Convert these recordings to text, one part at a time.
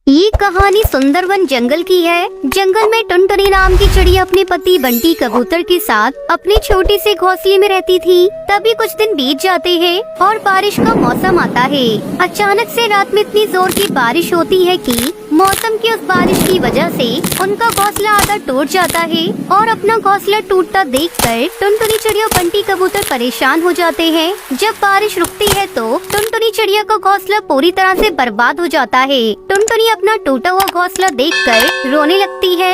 ये कहानी सुंदरवन जंगल की है। जंगल में टुनटुनी नाम की चिड़िया अपने पति बंटी कबूतर के साथ अपने छोटे से घोंसले में रहती थी। तभी कुछ दिन बीत जाते हैं और बारिश का मौसम आता है। अचानक से रात में इतनी जोर की बारिश होती है कि मौसम की उस बारिश की वजह से उनका घोंसला आधा टूट जाता है और अपना घोंसला टूटता देखकर टुनटुनी चिड़िया बंटी कबूतर परेशान हो जाते हैं। जब बारिश रुकती है तो टुनटुनी चिड़िया का घोंसला पूरी तरह से बर्बाद हो जाता है। टुनटुनी अपना टूटा हुआ घोंसला देखकर रोने लगती है।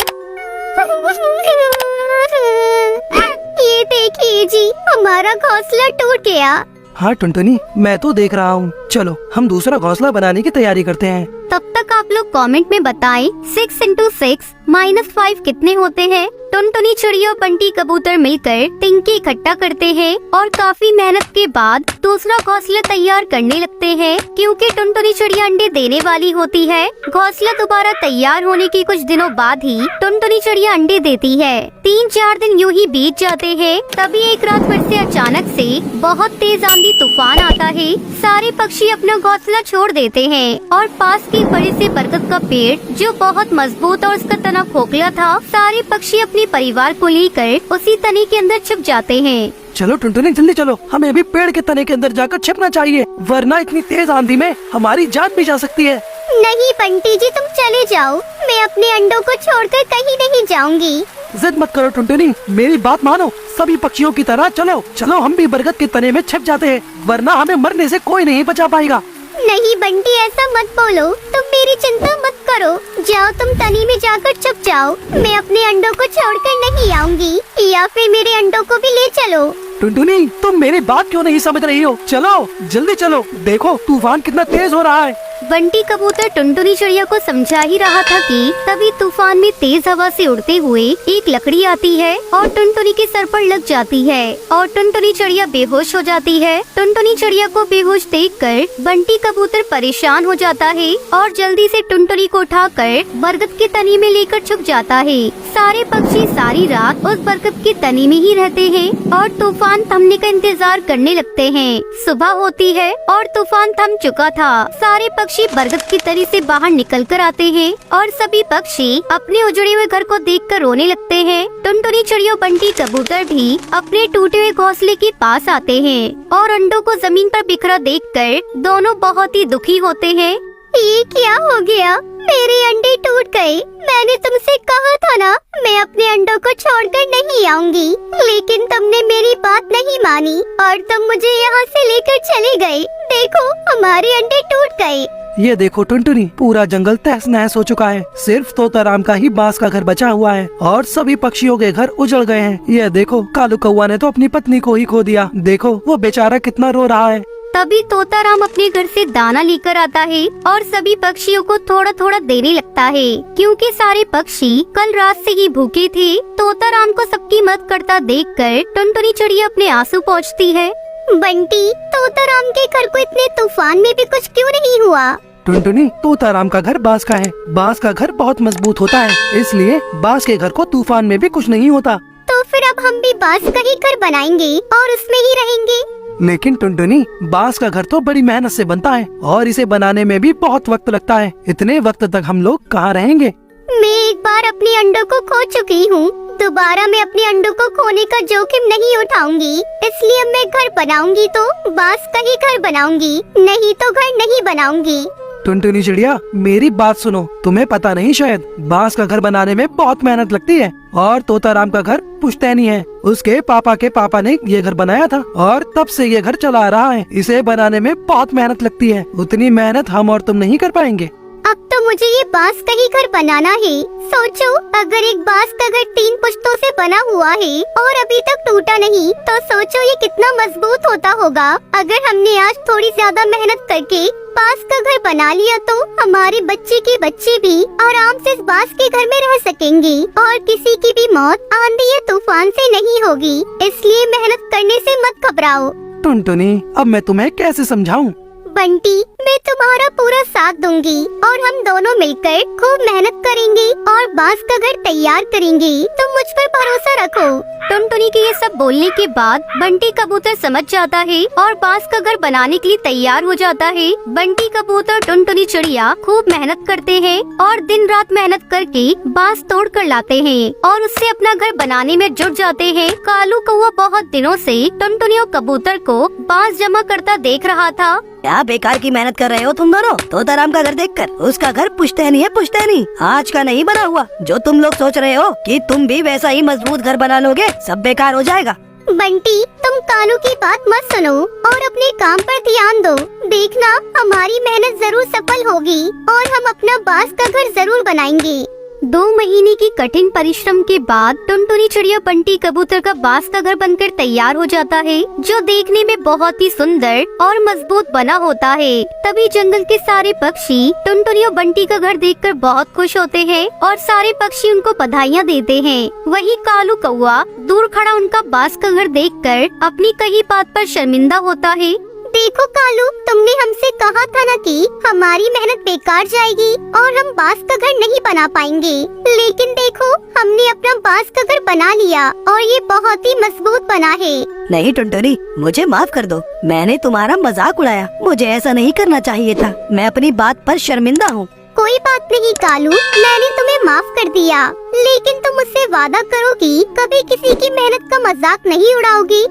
ये देखिए जी, हमारा घोंसला टूट गया। हाँ टुनटुनी, मैं तो देख रहा हूँ। चलो हम दूसरा घोंसला बनाने की तैयारी करते हैं। तब तक आप लोग कमेंट में बताएं 6 × 6 - 5 कितने होते हैं। टुनटुनी चिड़िया और बंटी कबूतर मिलकर टिंकी इकट्ठा करते हैं और काफी मेहनत के बाद दूसरा घोंसला तैयार करने लगते हैं। क्योंकि टुनटुनी चिड़िया अंडे देने वाली होती है, घोंसला दोबारा तैयार होने के कुछ दिनों बाद ही टुनटुनी चिड़िया अंडे देती है। 3-4 दिन यूं ही बीत जाते हैं। तभी एक रात फिर से अचानक से बहुत तेज आंधी तूफान आता है। सारे पक्षी अपना घोंसला छोड़ देते हैं और पास के बड़े से बरगद का पेड़ जो बहुत मजबूत और उसका तना खोखला था, सारे पक्षी अपने परिवार को लेकर उसी तने के अंदर छुप जाते हैं। चलो टुनटुनी जल्दी चलो, हमें भी पेड़ के तने के अंदर जाकर छिपना चाहिए, वरना इतनी तेज आंधी में हमारी जान भी जा सकती है। नहीं बंटी जी, तुम चले जाओ, मैं अपने अंडों को छोड़कर कहीं नहीं जाऊंगी। जिद मत करो टुनटुनी, मेरी बात मानो। सभी पक्षियों की तरह चलो चलो हम भी बरगद के तने में छिप जाते हैं, वरना हमें मरने से कोई नहीं बचा पाएगा। नहीं बंटी, ऐसा मत बोलो, तुम मेरी चिंता मत करो। जाओ तुम तनी में जाकर छुप जाओ, मैं अपने अंडों को छोड़कर नहीं आऊंगी, या फिर मेरे अंडों को भी ले चलो। टुनटुनी तुम मेरी बात क्यों नहीं समझ रही हो? चलो जल्दी चलो, देखो तूफान कितना तेज हो रहा है। बंटी कबूतर टुनटुनी चिड़िया को समझा ही रहा था कि तभी तूफान में तेज हवा से उड़ते हुए एक लकड़ी आती है और टुनटुनी के सर पर लग जाती है और टुनटुनी चिड़िया बेहोश हो जाती है। टुनटुनी चिड़िया को बेहोश देखकर बंटी कबूतर परेशान हो जाता है और जल्दी से टुनटुनी को उठाकर बरगद के तने में लेकर छुप जाता है। सारे पक्षी सारी रात उस बरगद के तने में ही रहते हैं और तूफान थमने का इंतजार करने लगते हैं। सुबह होती है और तूफान थम चुका था। सारे पक्षी बरगद की तरी से बाहर निकल कर आते हैं और सभी पक्षी अपने उजड़े हुए घर को देखकर रोने लगते हैं। टुनटुनी चिड़िया बंटी कबूतर भी अपने टूटे हुए घोंसले के पास आते हैं और अंडों को जमीन पर बिखरा देखकर दोनों बहुत ही दुखी होते हैं। ये क्या हो गया? मेरे अंडे टूट गए। मैंने तुमसे कहा था ना, मैं अपने अंडों को छोड़कर नहीं आऊंगी, लेकिन तुमने मेरी बात नहीं मानी और तुम मुझे यहाँ से लेकर चले गए। देखो हमारे अंडे टूट गए। ये देखो टुनटुनी, पूरा जंगल तहस नहस हो चुका है। सिर्फ तोताराम का ही बांस का घर बचा हुआ है और सभी पक्षियों के घर उजड़ गए हैं। ये देखो कालू कौवा ने तो अपनी पत्नी को ही खो दिया। देखो वो बेचारा कितना रो रहा है। तभी तोताराम अपने घर से दाना लेकर आता है और सभी पक्षियों को थोड़ा थोड़ा देने लगता है, क्योंकि सारे पक्षी कल रात से ही भूखे थे। तोताराम को सबकी मदद करता देखकर टुनटुनी चिड़िया अपने आंसू पोंछती है। बंटी, तोताराम के घर को इतने तूफान में भी कुछ क्यों नहीं हुआ? टुनटुनी तोताराम का घर बांस का है। बांस का घर बहुत मजबूत होता है, इसलिए बांस के घर को तूफान में भी कुछ नहीं होता। तो फिर अब हम भी बांस का ही घर बनाएंगे और उसमें ही रहेंगे। लेकिन टुनटुनी, बांस का घर तो बड़ी मेहनत से बनता है और इसे बनाने में भी बहुत वक्त लगता है। इतने वक्त तक हम लोग कहाँ रहेंगे? मैं एक बार अपने अंडों को खो चुकी हूँ, दोबारा मैं अपने अंडों को खोने का जोखिम नहीं उठाऊंगी। इसलिए मैं घर बनाऊंगी तो बांस का ही घर बनाऊंगी, नहीं तो घर नहीं बनाऊंगी। टुनटुनी चिड़िया मेरी बात सुनो, तुम्हें पता नहीं शायद, बांस का घर बनाने में बहुत मेहनत लगती है और तोताराम का घर पुश्तैनी है। उसके पापा के पापा ने ये घर बनाया था और तब से ये घर चला आ रहा है। इसे बनाने में बहुत मेहनत लगती है, उतनी मेहनत हम और तुम नहीं कर पाएंगे। अब तो मुझे ये बांस का ही घर बनाना है। सोचो, अगर एक बांस का घर 3 पुश्तों से बना हुआ है और अभी तक टूटा नहीं, तो सोचो ये कितना मजबूत होता होगा। अगर हमने आज थोड़ी ज्यादा मेहनत करके बांस का घर बना लिया तो हमारे बच्चे के बच्चे भी आराम से इस बांस के घर में रह सकेंगे और किसी की भी मौत आंधी या तूफान से नहीं होगी। इसलिए मेहनत करने से मत घबराओ। टुनटुनी अब मैं तुम्हें कैसे समझाऊं? बंटी, मैं तुम्हारा पूरा साथ दूंगी और हम दोनों मिलकर खूब मेहनत करेंगे और बांस का घर तैयार करेंगे। तुम मुझ पर भरोसा रखो। टुनटुनी के ये सब बोलने के बाद बंटी कबूतर समझ जाता है और बांस का घर बनाने के लिए तैयार हो जाता है। बंटी कबूतर, टुनटुनी चिड़िया खूब मेहनत करते हैं और दिन रात मेहनत करके बांस तोड़ कर लाते हैं और उससे अपना घर बनाने में जुट जाते हैं। कालू कौवा बहुत दिनों से टुनटुनी और कबूतर को बांस जमा करता देख रहा था। क्या बेकार की मेहनत कर रहे हो तुम दोनों? तोताराम का घर देखकर उसका घर पुश्तैनी है, पुश्तैनी, आज का नहीं बना हुआ। जो तुम लोग सोच रहे हो कि तुम भी वैसा ही मजबूत घर बना लोगे, सब बेकार हो जाएगा। बंटी, तुम कालू की बात मत सुनो और अपने काम पर ध्यान दो। देखना, हमारी मेहनत जरूर सफल होगी और हम अपना बांस का घर जरूर बनाएंगे। 2 महीने की कठिन परिश्रम के बाद टुनटुनी चिड़िया बंटी कबूतर का बांस का घर बनकर तैयार हो जाता है, जो देखने में बहुत ही सुंदर और मजबूत बना होता है। तभी जंगल के सारे पक्षी टुनटुनी और बंटी का घर देखकर बहुत खुश होते हैं और सारे पक्षी उनको बधाइयाँ देते हैं। वही कालू कौवा दूर खड़ा उनका बांस का घर देखकर अपनी कही बात पर शर्मिंदा होता है। देखो कालू, तुमने हमसे कहा था ना कि हमारी मेहनत बेकार जाएगी और हम बांस का घर नहीं बना पाएंगे, लेकिन देखो हमने अपना बांस का घर बना लिया और ये बहुत ही मजबूत बना है। नहीं टुनटुनी, मुझे माफ कर दो, मैंने तुम्हारा मजाक उड़ाया। मुझे ऐसा नहीं करना चाहिए था। मैं अपनी बात पर शर्मिंदा हूँ। कोई बात नहीं कालू, मैंने तुम्हें माफ कर दिया, लेकिन तुम मुझसे वादा करो कि कभी किसी की मेहनत का मजाक नहीं उड़ाओगी।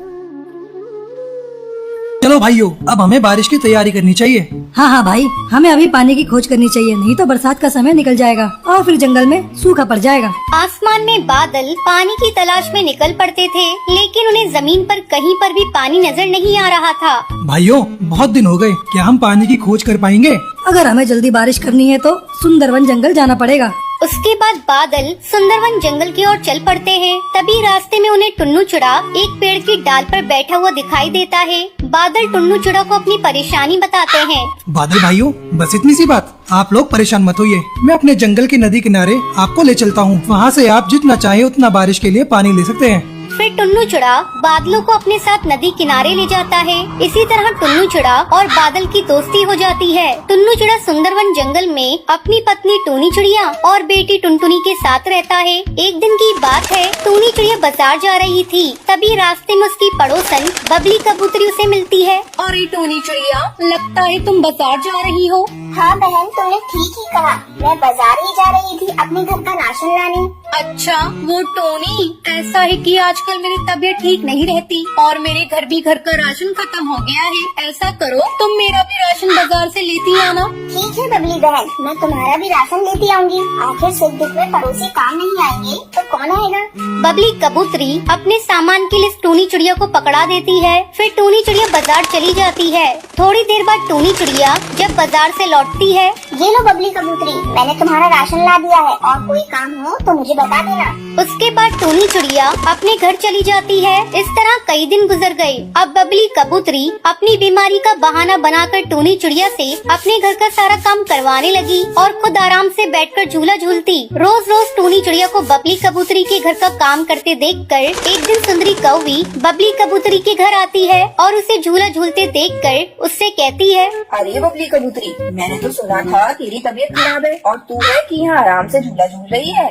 चलो भाइयों, अब हमें बारिश की तैयारी करनी चाहिए। हाँ हाँ भाई, हमें अभी पानी की खोज करनी चाहिए, नहीं तो बरसात का समय निकल जाएगा और फिर जंगल में सूखा पड़ जाएगा। आसमान में बादल पानी की तलाश में निकल पड़ते थे, लेकिन उन्हें जमीन पर कहीं पर भी पानी नजर नहीं आ रहा था। भाइयों, बहुत दिन हो गए, क्या हम पानी की खोज कर पाएंगे? अगर हमें जल्दी बारिश करनी है तो सुंदरवन जंगल जाना पड़ेगा। उसके बाद बादल सुंदरवन जंगल की ओर चल पड़ते हैं। तभी रास्ते में उन्हें टुन्नू चिड़ा एक पेड़ की डाल पर बैठा हुआ दिखाई देता है। बादल टुन्नू चिड़ा को अपनी परेशानी बताते हैं। बादल भाइयों, बस इतनी सी बात, आप लोग परेशान मत होइए। मैं अपने जंगल के नदी किनारे आपको ले चलता हूँ। वहाँ से आप जितना चाहे उतना बारिश के लिए पानी ले सकते हैं। फिर टुन्नू चिड़ा बादलों को अपने साथ नदी किनारे ले जाता है। इसी तरह टुन्नू चिड़ा और बादल की दोस्ती हो जाती है। टुन्नू चिड़ा सुंदरवन जंगल में अपनी पत्नी टूनी चिड़िया और बेटी टुनटुनी के साथ रहता है। एक दिन की बात है, टूनी चिड़िया बाजार जा रही थी। तभी रास्ते में उसकी पड़ोसन बबली कबूतरी उसे मिलती है। अरे टूनी चिड़िया, लगता है तुम बाजार जा रही हो। हाँ बहन, तुमने ठीक ही कहा। मैं बाजार ही जा रही थी अपने घर का राशन लाने। अच्छा, वो टोनी, ऐसा है कि आजकल मेरी तबीयत ठीक नहीं रहती और मेरे घर भी घर का राशन खत्म हो गया है। ऐसा करो, तुम मेरा भी राशन बाजार से लेती आना। ठीक है बबली बहन, मैं तुम्हारा भी राशन लेती आऊंगी। आखिर सुख दुख में पड़ोसी काम नहीं आएंगे तो कौन आएगा। बबली कबूतरी अपने सामान के लिए टूनी चिड़िया को पकड़ा देती है। फिर टूनी चिड़िया बाजार चली जाती है। थोड़ी देर बाद टूनी चिड़िया जब बाजार से लौटती है, ये लो बबली कबूतरी, मैंने तुम्हारा राशन ला दिया है और कोई काम हो तो मुझे बता देना। उसके बाद टूनी चिड़िया अपने घर चली जाती है। इस तरह कई दिन गुजर गए। अब बबली कबूतरी अपनी बीमारी का बहाना बनाकर टूनी चिड़िया से अपने घर का सारा काम करवाने लगी और खुद आराम से बैठकर झूला झूलती। रोज रोज टूनी चिड़िया को बबली कबूतरी के घर का काम करते देखकर एक दिन सुंदरी कौवी बबली कबूतरी के घर आती है और उसे झूला झूलते देखकर उससे कहती है, अरे बबली कबूतरी, मैंने तो सुना था तेरी तबीयत खराब है और तू है कि यहाँ आराम से झूला झूल रही है।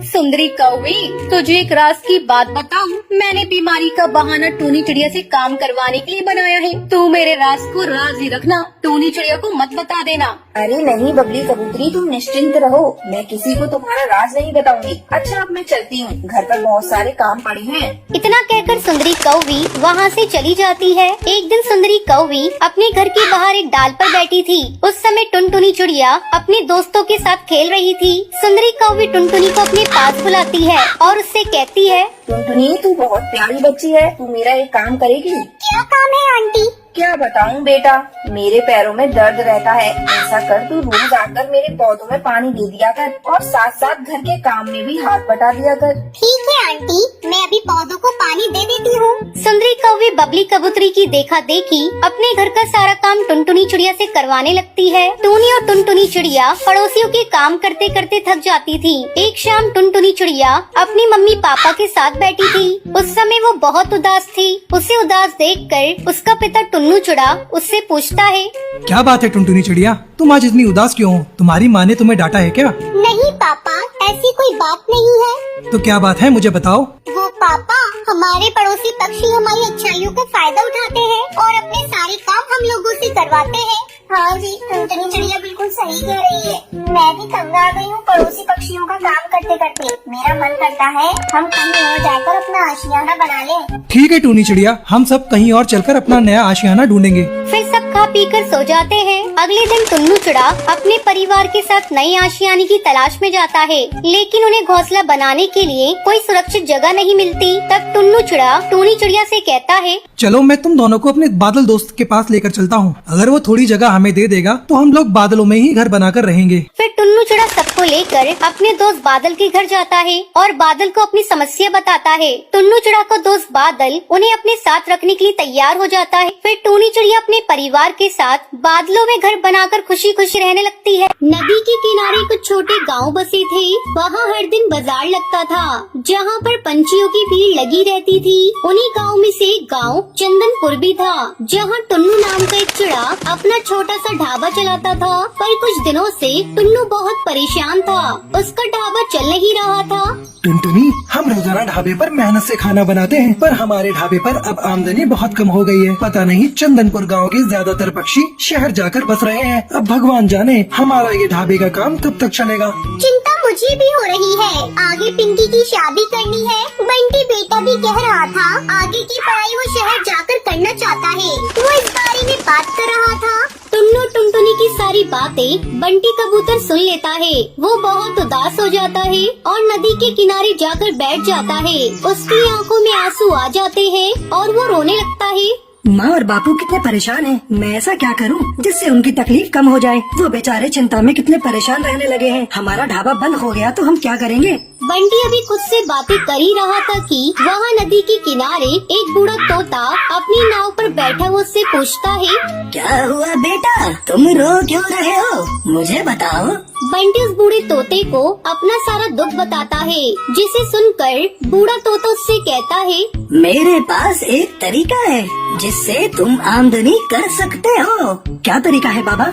सुंदरी कौवी, तुझे एक राज की बात बताऊं, मैंने बीमारी का बहाना टूनी चिड़िया से काम करवाने के लिए बनाया है। तू मेरे राज को राज ही रखना, टूनी चिड़िया को मत बता देना। अरे नहीं बबली कबूतरी, तुम निश्चिंत रहो, मैं किसी को तुम्हारा राज नहीं बताऊंगी। अच्छा, अब मैं चलती हूँ, घर पर बहुत सारे काम पड़े हैं। इतना कहकर सुंदरी कौवी वहाँ से चली जाती है। एक दिन सुंदरी कौवी अपने घर के बाहर एक डाल पर बैठी थी। उस समय टुनटुनी चिड़िया अपने दोस्तों के साथ खेल रही थी। सुंदरी कौवी टुनटुनी को अपने पास बुलाती है और उससे कहती है, टुनटुनी, तू बहुत प्यारी बच्ची है, तू मेरा एक काम करेगी? क्या काम है आंटी? क्या बताऊं बेटा, मेरे पैरों में दर्द रहता है। ऐसा कर, तू रोज आकर मेरे पौधों में पानी दे दिया कर और साथ साथ घर के काम में भी हाथ बटा दिया कर। ठीक है आंटी, मैं अभी पौधों को पानी दे देती हूँ। सुंदरी कौवी बबली कबूतरी की देखा देखी अपने घर का सारा काम टुनटुनी चिड़िया से करवाने लगती है। टूनी और टुनटुनी चिड़िया पड़ोसियों के काम करते करते थक जाती थी। एक शाम टुनटुनी चिड़िया अपनी मम्मी पापा के साथ बैठी थी। उस समय वो बहुत उदास थी। उसे उदास देखकर उसका पिता टुन्नू चिड़ा उससे पूछता है। क्या बात है टुनटुनी चिड़िया, तुम आज इतनी उदास क्यों हो? तुम्हारी माँ ने तुम्हें डांटा है क्या? नहीं पापा, ऐसी कोई बात नहीं है। तो क्या बात है, मुझे बताओ। वो पापा, हमारे पड़ोसी पक्षी हमारी अच्छाइयों का फायदा उठाते हैं और अपने सारे काम हम लोगों से करवाते हैं। हाँ जी, टुनटुनी चिड़िया बिल्कुल सही कह रही है। मैं भी तंग आ गई हूँ पड़ोसी पक्षियों का काम करते करते। मेरा मन करता है हम कहीं और जाकर अपना आशियाना बना लें। ठीक है टूनी चिड़िया, हम सब कहीं और चलकर अपना नया आशियाना ढूंढेंगे। फिर सब खा पी कर सो जाते हैं। अगले दिन टुन्नू चिड़ा अपने परिवार के साथ नई आशियाने की तलाश में जाता है, लेकिन उन्हें घोंसला बनाने के लिए कोई सुरक्षित जगह नहीं मिलती। तब टुन्नू चिड़ा टूनी चिड़िया से कहता है, चलो मैं तुम दोनों को अपने बादल दोस्त के पास लेकर चलता हूँ। अगर वो थोड़ी जगह हमें दे देगा तो हम लोग बादलों में ही घर बनाकर रहेंगे। फिर टुन्नू चिड़ा सबको लेकर अपने दोस्त बादल के घर जाता है और बादल को अपनी समस्या बताता है। टुन्नू चिड़ा को दोस्त बादल उन्हें अपने साथ रखने के लिए तैयार हो जाता है। फिर टूनी चिड़िया अपने परिवार के साथ बादलों में घर बनाकर खुशी खुशी रहने लगती है। नदी के किनारे कुछ छोटे गांव बसे थे। वहाँ हर दिन बाजार लगता था, जहाँ पर पंछियों की भीड़ लगी रहती थी। उन्हीं गाँव में से एक गाँव चंदनपुर भी था, जहाँ टुन्नू नाम का एक चिड़ा अपना छोटा सा ढाबा चलाता था। पर कुछ दिनों से टुन्नू बहुत परेशान था, उसका ढाबा चल नहीं रहा था। टुनटुनी, हम रोजाना ढाबे पर मेहनत से खाना बनाते हैं, पर हमारे ढाबे पर अब आमदनी बहुत कम हो गई है। पता नहीं चंदनपुर गांव के ज्यादातर पक्षी शहर जाकर बस रहे हैं। अब भगवान जाने हमारा ये ढाबे का काम कब तक चलेगा। चिंता मुझे भी हो रही है। आगे पिंकी की शादी करनी है। बंटी बेटा भी कह रहा था आगे की पढ़ाई वो शहर जाकर करना चाहता है। वो इस बारे में बात कर रहा था। टुन्नू टुनटुनी की सारी बातें बंटी कबूतर सुन लेता है। वो बहुत उदास हो जाता है और नदी के किनारे जाकर बैठ जाता है। उसकी आंखों में आंसू आ जाते हैं और वो रोने लगता है। माँ और बापू कितने परेशान हैं। मैं ऐसा क्या करूँ जिससे उनकी तकलीफ कम हो जाए। वो बेचारे चिंता में कितने परेशान रहने लगे हैं। हमारा ढाबा बंद हो गया तो हम क्या करेंगे। बंटी अभी खुद से बातें कर ही रहा था कि वहाँ नदी के किनारे एक बूढ़ा तोता अपनी नाव पर बैठा हुआ उससे पूछता है, क्या हुआ बेटा, तुम रो क्यों रहे हो, मुझे बताओ। बंटी उस बूढ़े तोते को अपना सारा दुख बताता है, जिसे सुनकर बूढ़ा तोता उससे कहता है, मेरे पास एक तरीका है जिससे तुम आमदनी कर सकते हो। क्या तरीका है बाबा।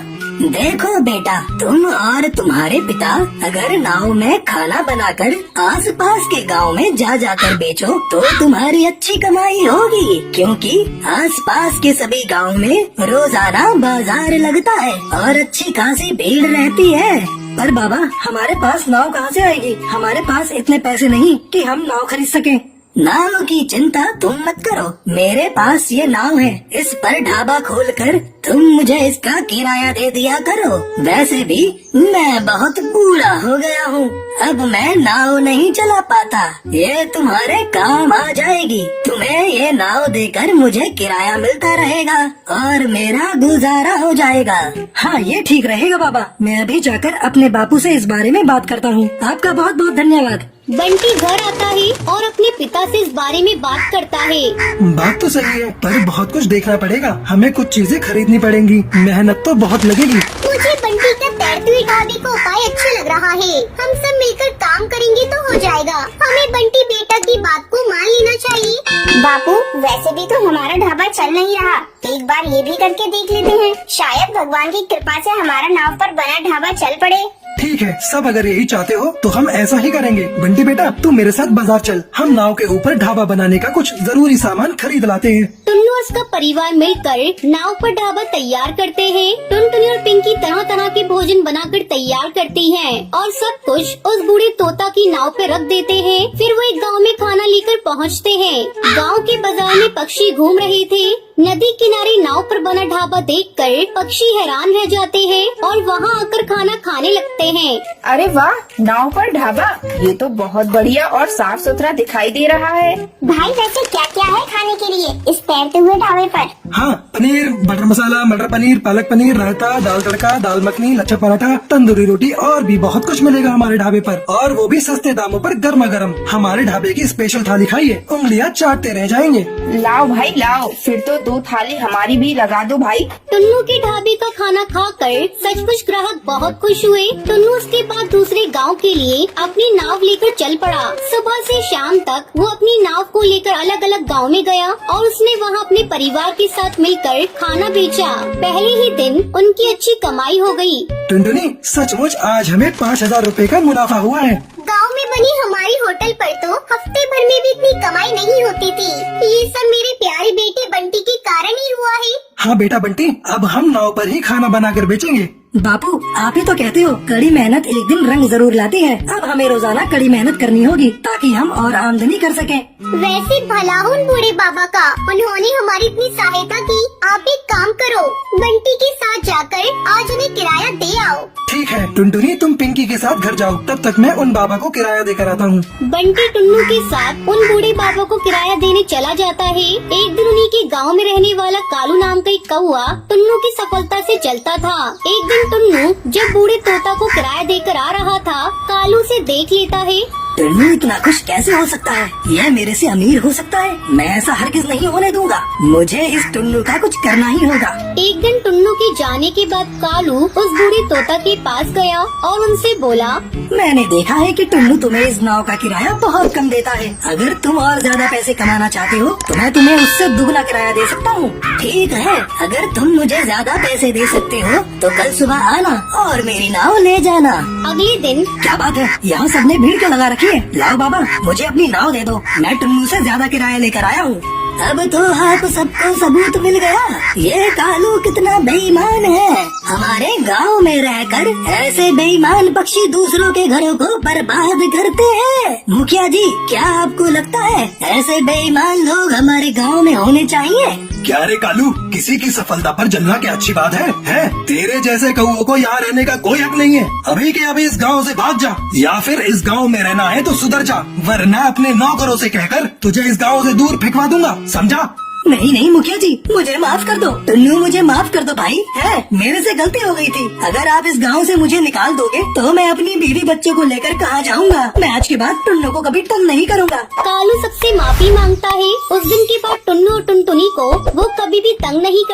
देखो बेटा, तुम और तुम्हारे पिता अगर नाव में खाना बनाकर आसपास के गांव में जा जाकर बेचो तो तुम्हारी अच्छी कमाई होगी, क्योंकि आसपास के सभी गांव में रोजाना बाजार लगता है और अच्छी खासी भीड़ रहती है। पर बाबा, हमारे पास नाव कहाँ से आएगी। हमारे पास इतने पैसे नहीं कि हम नाव खरीद सकें। नाव की चिंता तुम मत करो, मेरे पास ये नाव है। इस पर ढाबा खोलकर तुम मुझे इसका किराया दे दिया करो। वैसे भी मैं बहुत बूढ़ा हो गया हूँ, अब मैं नाव नहीं चला पाता। ये तुम्हारे काम आ जाएगी। तुम्हें ये नाव देकर मुझे किराया मिलता रहेगा और मेरा गुजारा हो जाएगा। हाँ, ये ठीक रहेगा बाबा। मैं अभी जाकर अपने बापू से इस बारे में बात करता हूँ। आपका बहुत बहुत धन्यवाद। बंटी घर आता है और अपने पिता से इस बारे में बात करता है। बात तो सही है, पर बहुत कुछ देखना पड़ेगा। हमें कुछ चीजें खरीदनी पड़ेंगी, मेहनत तो बहुत लगेगी। मुझे बंटी का तैरते हुए ढाबे का उपाय अच्छा लग रहा है। हम सब मिलकर काम करेंगे तो हो जाएगा। हमें बंटी बेटा की बात को मान लेना चाहिए। बापू, वैसे भी तो हमारा ढाबा चल नहीं रहा, एक बार ये भी करके देख लेते हैं। शायद भगवान की कृपा से हमारा नाव पर बना ढाबा चल पड़े। ठीक है, सब अगर यही चाहते हो तो हम ऐसा ही करेंगे। बंटी बेटा, तू मेरे साथ बाजार चल, हम नाव के ऊपर ढाबा बनाने का कुछ जरूरी सामान खरीद लाते हैं। टुन्नू और उसका परिवार मिलकर नाव पर ढाबा तैयार करते हैं। टुनटुनी और पिंकी तरह तरह के भोजन बनाकर तैयार करती हैं और सब कुछ उस बूढ़े तोता की नाव पे रख देते हैं। फिर वो एक गांव में खाना लेकर पहुंचते हैं। गांव के बाजार में पक्षी घूम रहे थे। नदी किनारे नाव पर बना ढाबा देखकर पक्षी हैरान रह जाते हैं और वहां आकर खाना खाने लगते हैं। अरे वाह, नाव पर ढाबा, ये तो बहुत बढ़िया और साफ सुथरा दिखाई दे रहा है। भाई, वैसे क्या क्या है खाने के लिए इस तैरते हुए ढाबे पर? हाँ, पनीर, बटर मसाला, मटर पनीर, पालक पनीर, रायता, दाल तड़का, दाल मखनी, लच्छा पराठा, तंदूरी रोटी और भी बहुत कुछ मिलेगा हमारे ढाबे पर, और वो भी सस्ते दामों पर गर्मा गर्म। हमारे ढाबे की स्पेशल थाली खाइए, उंगलियां चाटते रह जाएंगे। लाओ भाई लाओ, फिर तो 2 थाली हमारी भी लगा दो भाई। टुन्नू के ढाबे का खाना खाकर सचमुच ग्राहक बहुत खुश हुए। टुन्नू उसके बाद दूसरे गांव के लिए अपनी नाव लेकर चल पड़ा। सुबह से शाम तक वो अपनी नाव को लेकर अलग अलग गांव में गया और उसने वहां अपने परिवार के साथ साथ मिलकर खाना बेचा। पहले ही दिन उनकी अच्छी कमाई हो गई। टुनटुनी, सचमुच आज हमें 5,000 रुपए का मुनाफा हुआ है। गांव में बनी हमारी होटल पर तो हफ्ते भर में भी इतनी कमाई नहीं होती थी। ये सब मेरे प्यारे बेटे बंटी के कारण ही हुआ है। हाँ बेटा बंटी, अब हम नाव पर ही खाना बनाकर बेचेंगे। बापू, आप ही तो कहते हो कड़ी मेहनत एक दिन रंग जरूर लाती है। अब हमें रोजाना कड़ी मेहनत करनी होगी ताकि हम और आमदनी कर सकें। वैसे भला हो उन बूढ़े बाबा का, उन्होंने हमारी इतनी सहायता की। आप एक काम करो, बंटी के साथ जाकर आज उन्हें किराया दे आओ। ठीक है टुनटुनी, तुम पिंकी के साथ घर जाओ, तब तक मैं उन बाबा को किराया देकर आता हूँ। बंटी टुन्नू के साथ उन बूढ़े बाबा को किराया देने चला जाता है। एक दिन उन्हीं के गांव में रहने वाला कालू नाम का एक कौआ टुन्नू की सफलता से चलता था। एक दिन टुन्नू जब बूढ़े तोता को किराया देकर आ रहा था, कालू से देख लेता है। टुन्नू इतना खुश कैसे हो सकता है? यह मेरे से अमीर हो सकता है। मैं ऐसा हरगिज नहीं होने दूंगा। मुझे इस टुन्नू का कुछ करना ही होगा। एक दिन टुन्नू के जाने के बाद कालू उस बूढ़े तोता के पास गया और उनसे बोला, मैंने देखा है कि टुन्नू तुम्हें इस नाव का किराया बहुत कम देता है। अगर तुम और ज्यादा पैसे कमाना चाहते हो तो मैं तुम्हें उससे दुगना किराया दे सकता हूँ। ठीक है, अगर तुम मुझे ज्यादा पैसे दे सकते हो तो कल सुबह आना और मेरी नाव ले जाना। अगले दिन क्या बात है, यहाँ सबने भीड़ क्यों लगा रखी है? लाओ बाबा, मुझे अपनी नाव दे दो। मैं टुन्नू से ज्यादा किराया लेकर आया हूँ। अब तो आप सबको सबूत मिल गया, ये कालू कितना बेईमान है। हमारे गांव में रहकर ऐसे बेईमान पक्षी दूसरों के घरों को बर्बाद करते हैं। मुखिया जी, क्या आपको लगता है ऐसे बेईमान लोग हमारे गांव में होने चाहिए? क्या रे कालू, किसी की सफलता पर जलना क्या अच्छी बात है? तेरे जैसे कौओं को यहाँ रहने का कोई हक नहीं है। अभी के अभी इस गांव से भाग जा, या फिर इस गांव में रहना है तो सुधर जा, वरना अपने नौकरों से कहकर तुझे इस गांव से दूर फेंकवा दूंगा, समझा? नहीं नहीं मुखिया जी, मुझे माफ कर दो। टुन्नू, मुझे माफ कर दो भाई। है, मेरे से गलती हो गई थी। अगर आप इस गांव से मुझे निकाल दोगे तो मैं अपनी बीवी बच्चों को लेकर कहाँ जाऊँगा? मैं आज के बाद टुन्नू को कभी तंग नहीं करूँगा। कालू सबसे माफी मांगता है। उस दिन के बाद टुन्नू और टुनटुनी को वो कभी भी तंग नहीं